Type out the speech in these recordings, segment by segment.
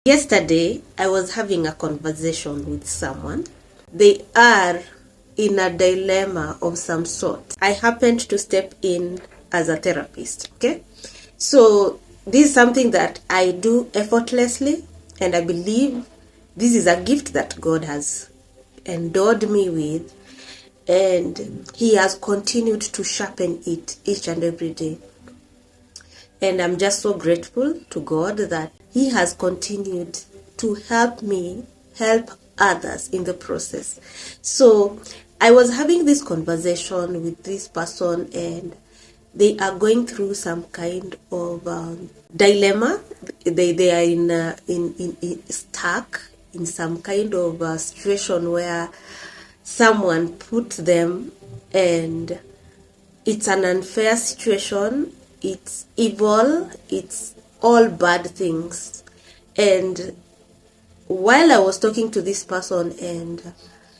Yesterday, I was having a conversation with someone. They are in a dilemma of some sort. I happened to step in as a therapist, okay? So, this is something that I do effortlessly, and I believe this is a gift that God has endowed me with, and He has continued to sharpen it each and every day. And I'm just so grateful to God that He has continued to help me help others in the process. So I was having this conversation with this person, and they are going through some kind of dilemma. They are in stuck in some kind of situation where someone put them, and it's an unfair situation. It's evil. It's all bad things. And while I was talking to this person and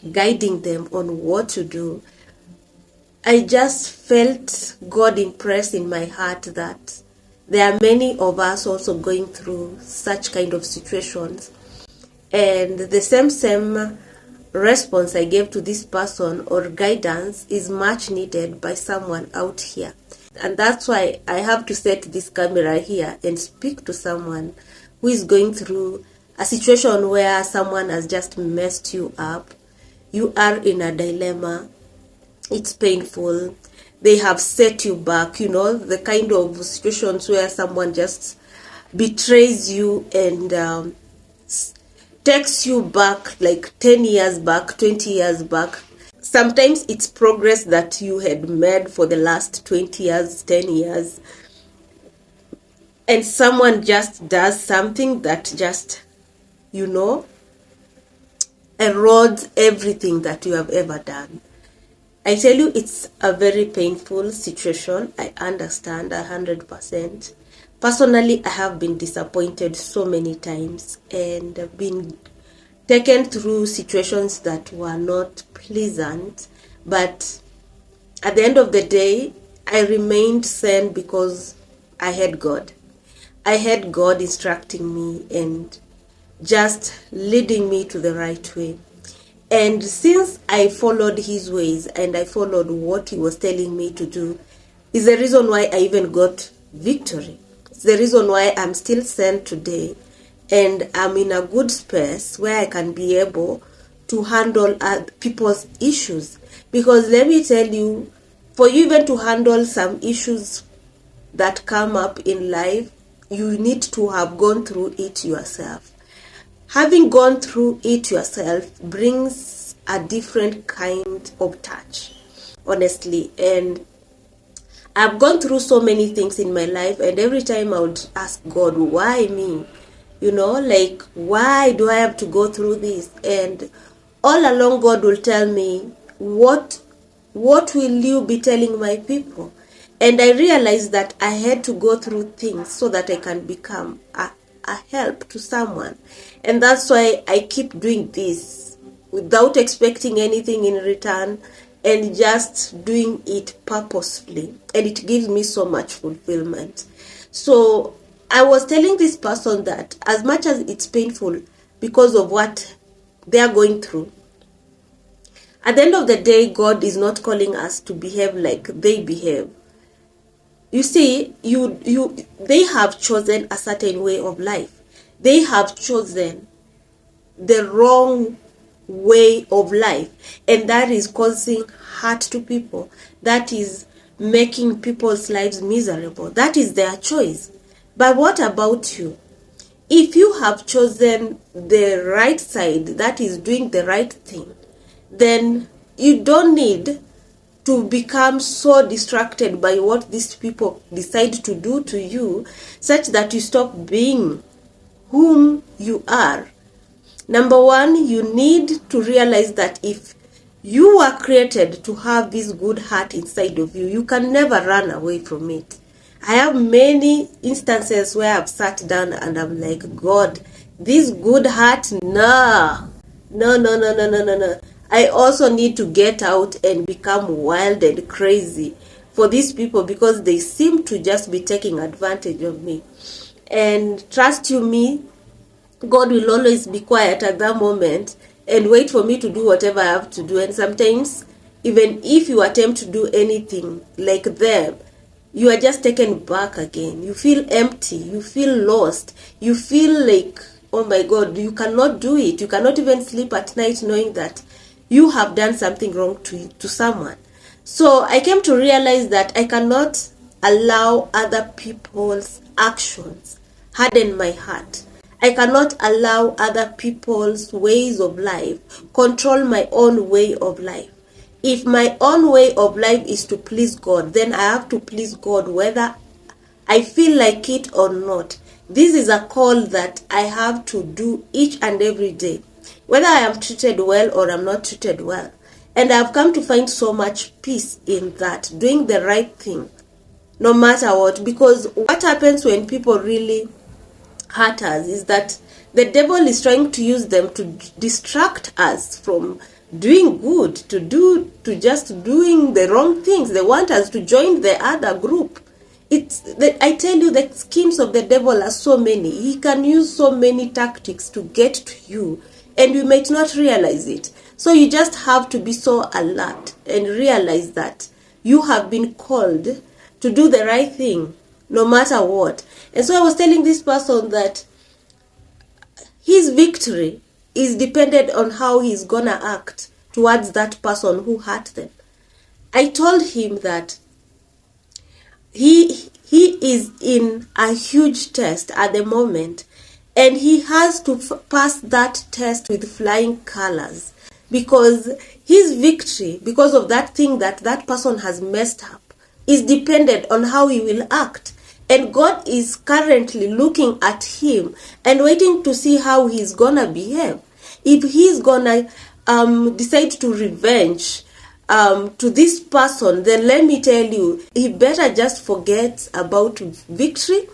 guiding them on what to do, I just felt God impressed in my heart that there are many of us also going through such kind of situations. And the same response I gave to this person or guidance is much needed by someone out here. And that's why I have to set this camera here and speak to someone who is going through a situation where someone has just messed you up. You are in a dilemma. It's painful. They have set you back, the kind of situations where someone just betrays you and takes you back like 10 years back, 20 years back. Sometimes it's progress that you had made for the last 20 years, 10 years. And someone just does something that just, erodes everything that you have ever done. I tell you, it's a very painful situation. I understand 100%. Personally, I have been disappointed so many times and been taken through situations that were not pleasant. But at the end of the day, I remained sane because I had God. I had God instructing me and just leading me to the right way. And since I followed His ways and I followed what He was telling me to do, is the reason why I even got victory. It's the reason why I'm still sane today, and I'm in a good space where I can be able to handle people's issues. Because let me tell you, for you even to handle some issues that come up in life, you need to have gone through it yourself. Having gone through it yourself brings a different kind of touch, honestly. And I've gone through so many things in my life, and every time I would ask God, why me? Why do I have to go through this? And all along God will tell me, what will you be telling my people? And I realized that I had to go through things so that I can become a help to someone. And that's why I keep doing this without expecting anything in return and just doing it purposefully. And it gives me so much fulfillment. So I was telling this person that as much as it's painful because of what they are going through, at the end of the day, God is not calling us to behave like they behave. You see, they have chosen a certain way of life. They have chosen the wrong way of life, and that is causing hurt to people. That is making people's lives miserable. That is their choice. But what about you? If you have chosen the right side, that is doing the right thing, then you don't need to become so distracted by what these people decide to do to you, such that you stop being whom you are. Number one, you need to realize that if you were created to have this good heart inside of you, you can never run away from it. I have many instances where I've sat down and I'm like, God, this good heart, no. I also need to get out and become wild and crazy for these people, because they seem to just be taking advantage of me. And trust you me, God will always be quiet at that moment and wait for me to do whatever I have to do. And sometimes, even if you attempt to do anything like them, you are just taken back again. You feel empty. You feel lost. You feel like, oh my God, you cannot do it. You cannot even sleep at night knowing that you have done something wrong to someone. So I came to realize that I cannot allow other people's actions harden my heart. I cannot allow other people's ways of life control my own way of life. If my own way of life is to please God, then I have to please God whether I feel like it or not. This is a call that I have to do each and every day, whether I am treated well or I'm not treated well. And I've come to find so much peace in that, doing the right thing, no matter what. Because what happens when people really hurt us is that the devil is trying to use them to distract us from doing good, to just doing the wrong things. They want us to join the other group. I tell you, the schemes of the devil are so many. He can use so many tactics to get to you, and you might not realize it. So you just have to be so alert and realize that you have been called to do the right thing, no matter what. And so I was telling this person that his victory is dependent on how he's gonna act towards that person who hurt them. I told him that he is in a huge test at the moment, and he has to pass that test with flying colors, because his victory, because of that thing that person has messed up, is dependent on how he will act. And God is currently looking at him and waiting to see how he's gonna behave. If he's gonna decide to revenge to this person, then let me tell you, he better just forget about victory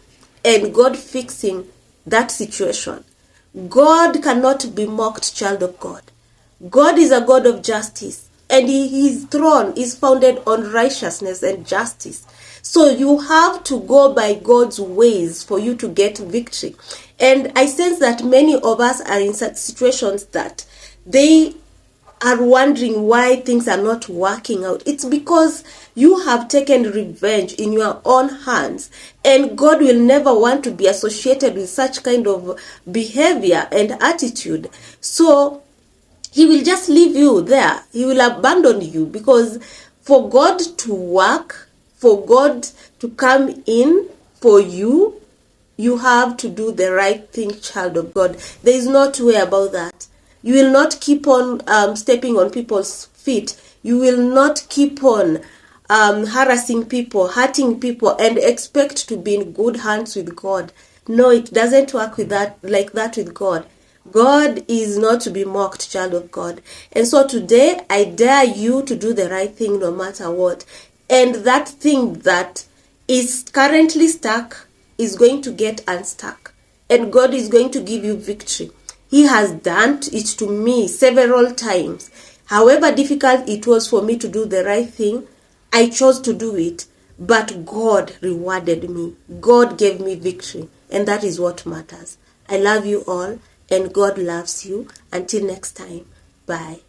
and God fixing that situation. God cannot be mocked, child of God. God is a God of justice, and his throne is founded on righteousness and justice. So you have to go by God's ways for you to get victory. And I sense that many of us are in such situations that they are wondering why things are not working out. It's because you have taken revenge in your own hands, and God will never want to be associated with such kind of behavior and attitude. So he will just leave you there. He will abandon you, because for God to work, for God to come in for you, you have to do the right thing, child of God. There is no two way about that. You will not keep on stepping on people's feet. You will not keep on harassing people, hurting people, and expect to be in good hands with God. No, it doesn't work with that, like that with God. God is not to be mocked, child of God. And so today, I dare you to do the right thing no matter what. And that thing that is currently stuck is going to get unstuck. And God is going to give you victory. He has done it to me several times. However difficult it was for me to do the right thing, I chose to do it. But God rewarded me. God gave me victory. And that is what matters. I love you all. And God loves you. Until next time, bye.